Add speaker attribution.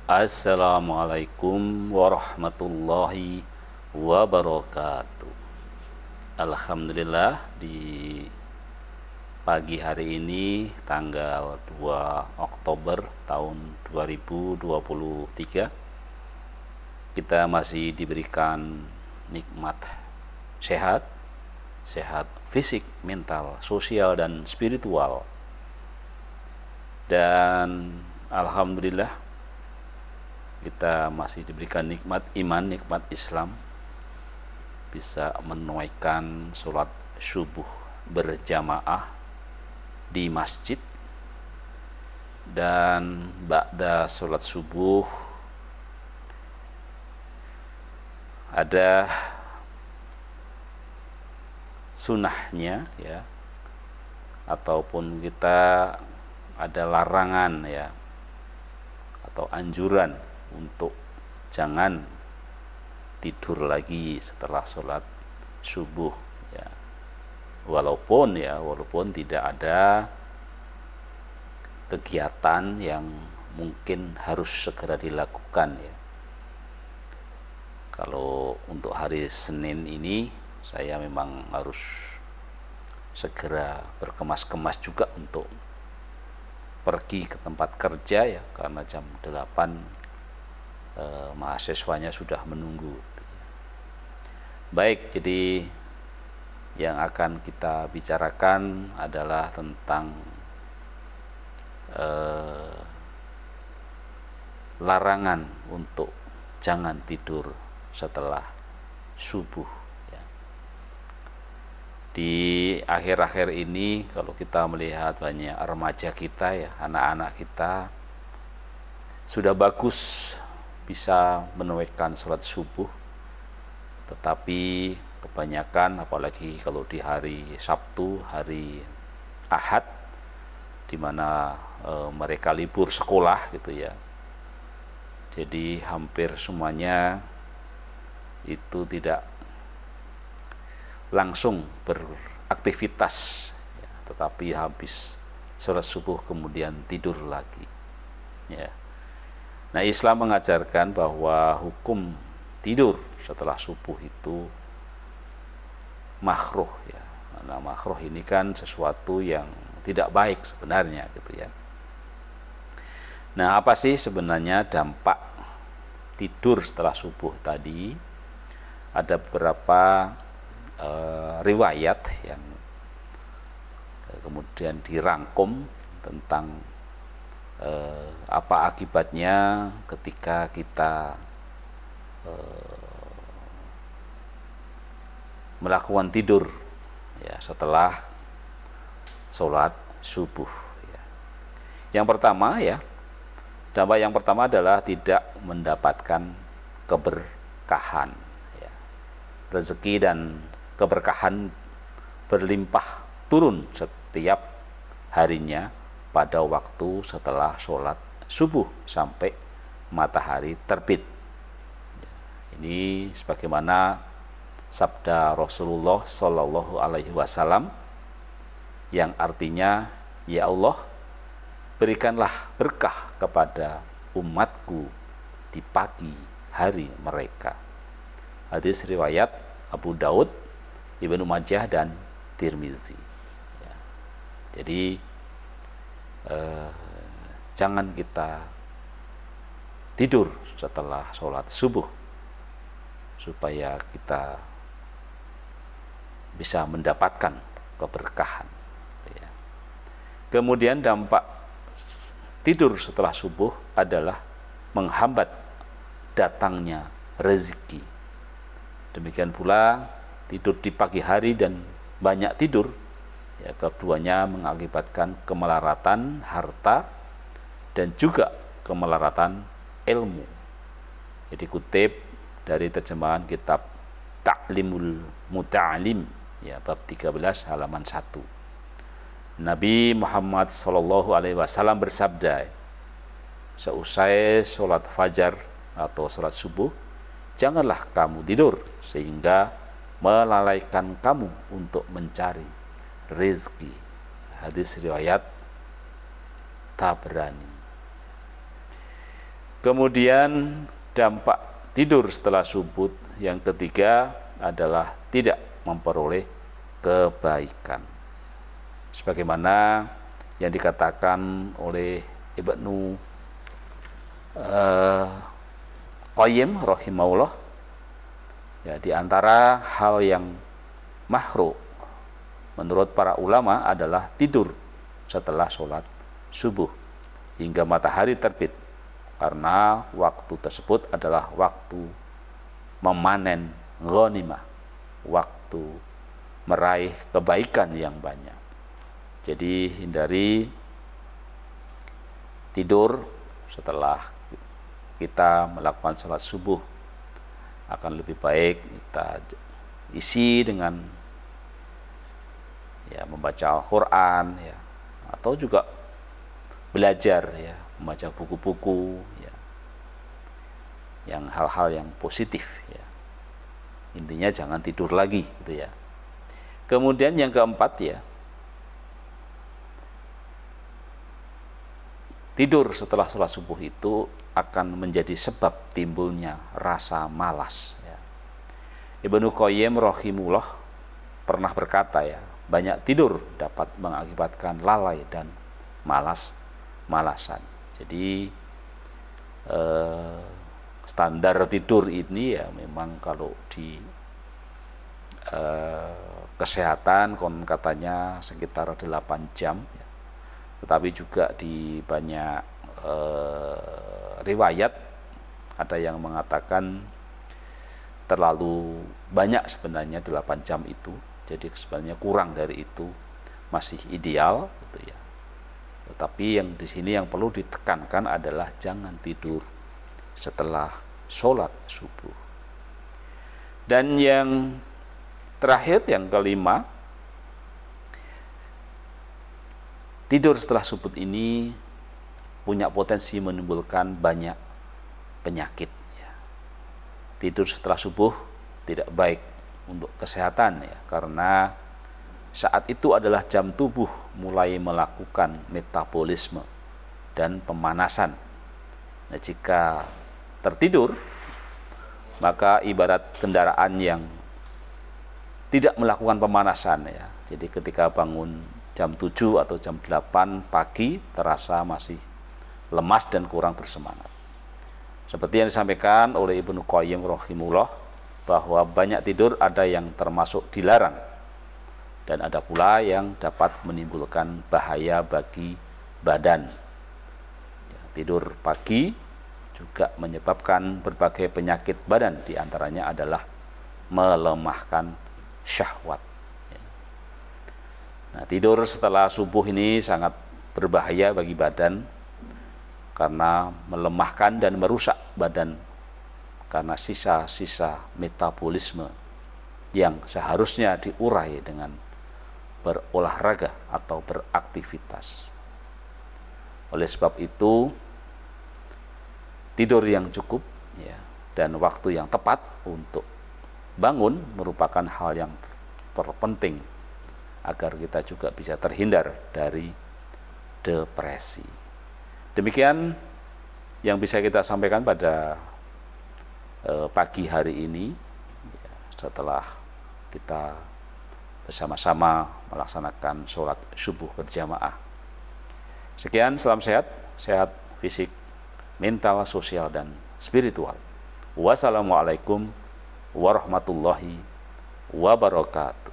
Speaker 1: Assalamualaikum warahmatullahi wabarakatuh. Alhamdulillah, di pagi hari ini tanggal 2 Oktober tahun 2023 kita masih diberikan nikmat sehat, sehat fisik, mental, sosial, dan spiritual. Dan alhamdulillah kita masih diberikan nikmat iman, nikmat Islam, bisa menunaikan sholat subuh berjamaah di masjid. Dan ba'da sholat subuh ada sunnahnya ya, ataupun kita ada larangan ya, atau anjuran untuk jangan tidur lagi setelah sholat subuh ya. Walaupun tidak ada kegiatan yang mungkin harus segera dilakukan ya. Kalau untuk hari Senin ini saya memang harus segera berkemas-kemas juga untuk pergi ke tempat kerja ya, karena jam 8 mahasiswanya sudah menunggu. Baik, jadi yang akan kita bicarakan adalah tentang larangan untuk jangan tidur setelah subuh. Di akhir-akhir ini kalau kita melihat banyak remaja kita ya, anak-anak kita sudah bagus bisa menunaikan sholat subuh, tetapi kebanyakan apalagi kalau di hari Sabtu, hari Ahad, di mana mereka libur sekolah gitu ya, jadi hampir semuanya itu tidak langsung beraktivitas ya, tetapi habis sholat subuh kemudian tidur lagi ya. Nah, Islam mengajarkan bahwa hukum tidur setelah subuh itu makruh ya. Nah, makruh ini kan sesuatu yang tidak baik sebenarnya gitu ya. Nah, apa sih sebenarnya dampak tidur setelah subuh tadi? Ada beberapa riwayat yang kemudian dirangkum tentang apa akibatnya ketika kita melakukan tidur ya setelah sholat subuh ya. Yang pertama ya, dampak yang pertama adalah tidak mendapatkan keberkahan ya. Rezeki dan keberkahan berlimpah turun setiap harinya pada waktu setelah sholat subuh sampai matahari terbit. Ini sebagaimana sabda Rasulullah Shallallahu Alaihi Wasallam yang artinya, ya Allah, berikanlah berkah kepada umatku di pagi hari mereka. Hadis riwayat Abu Daud, Ibnu Majah, dan Tirmizi ya. Jadi jangan kita tidur setelah sholat subuh supaya kita bisa mendapatkan keberkahan ya. Kemudian dampak tidur setelah subuh adalah menghambat datangnya rezeki. Demikian pula tidur di pagi hari dan banyak tidur ya, keduanya mengakibatkan kemelaratan harta dan juga kemelaratan ilmu. Jadi kutip dari terjemahan kitab Ta'limul Muta'alim ya, bab 13 halaman 1. Nabi Muhammad Shallallahu Alaihi Wasallam bersabda, seusai sholat fajar atau sholat subuh, janganlah kamu tidur sehingga melalaikan kamu untuk mencari rezeki. Hadis riwayat Tabrani. Kemudian dampak tidur setelah subuh yang ketiga adalah tidak memperoleh kebaikan. Sebagaimana yang dikatakan oleh Ibnu Qayyim rahimahullah, ya, di antara hal yang makruh menurut para ulama adalah tidur setelah sholat subuh hingga matahari terbit, karena waktu tersebut adalah waktu memanen ghanimah, waktu meraih kebaikan yang banyak. Jadi hindari tidur setelah kita melakukan sholat subuh. Akan lebih baik kita isi dengan ya membaca Al-Quran, ya, atau juga belajar, ya, membaca buku-buku, ya, yang hal-hal yang positif, ya. Intinya jangan tidur lagi, gitu ya. Kemudian yang keempat, ya, tidur setelah sholat subuh itu akan menjadi sebab timbulnya rasa malas, ya. Ibnu Qayyim rahimullah pernah berkata, ya, banyak tidur dapat mengakibatkan lalai dan malasan. Jadi standar tidur ini, ya, memang kalau di kesehatan katanya sekitar 8 jam, ya. Tetapi juga di banyak riwayat ada yang mengatakan terlalu banyak sebenarnya 8 jam itu. Jadi sebenarnya kurang dari itu masih ideal, gitu ya. Tetapi yang di sini yang perlu ditekankan adalah jangan tidur setelah sholat subuh. Dan yang terakhir, yang kelima, tidur setelah subuh ini punya potensi menimbulkan banyak penyakit, ya. Tidur setelah subuh tidak baik untuk kesehatan, ya, karena saat itu adalah jam tubuh mulai melakukan metabolisme dan pemanasan. Nah, jika tertidur, maka ibarat kendaraan yang tidak melakukan pemanasan, ya. Jadi ketika bangun jam 7 atau jam 8 pagi terasa masih lemas dan kurang bersemangat. Seperti yang disampaikan oleh Ibnu Qayyim rahimahullah, bahwa banyak tidur ada yang termasuk dilarang dan ada pula yang dapat menimbulkan bahaya bagi badan. Ya, tidur pagi juga menyebabkan berbagai penyakit badan, diantaranya adalah melemahkan syahwat. Nah, tidur setelah subuh ini sangat berbahaya bagi badan karena melemahkan dan merusak badan karena sisa-sisa metabolisme yang seharusnya diurai dengan berolahraga atau beraktivitas. Oleh sebab itu, tidur yang cukup, ya, dan waktu yang tepat untuk bangun merupakan hal yang terpenting agar kita juga bisa terhindar dari depresi. Demikian yang bisa kita sampaikan pada pagi hari ini, ya, setelah kita bersama-sama melaksanakan sholat subuh berjamaah. Sekian, salam sehat, sehat fisik, mental, sosial, dan spiritual. Wassalamualaikum warahmatullahi wabarakatuh.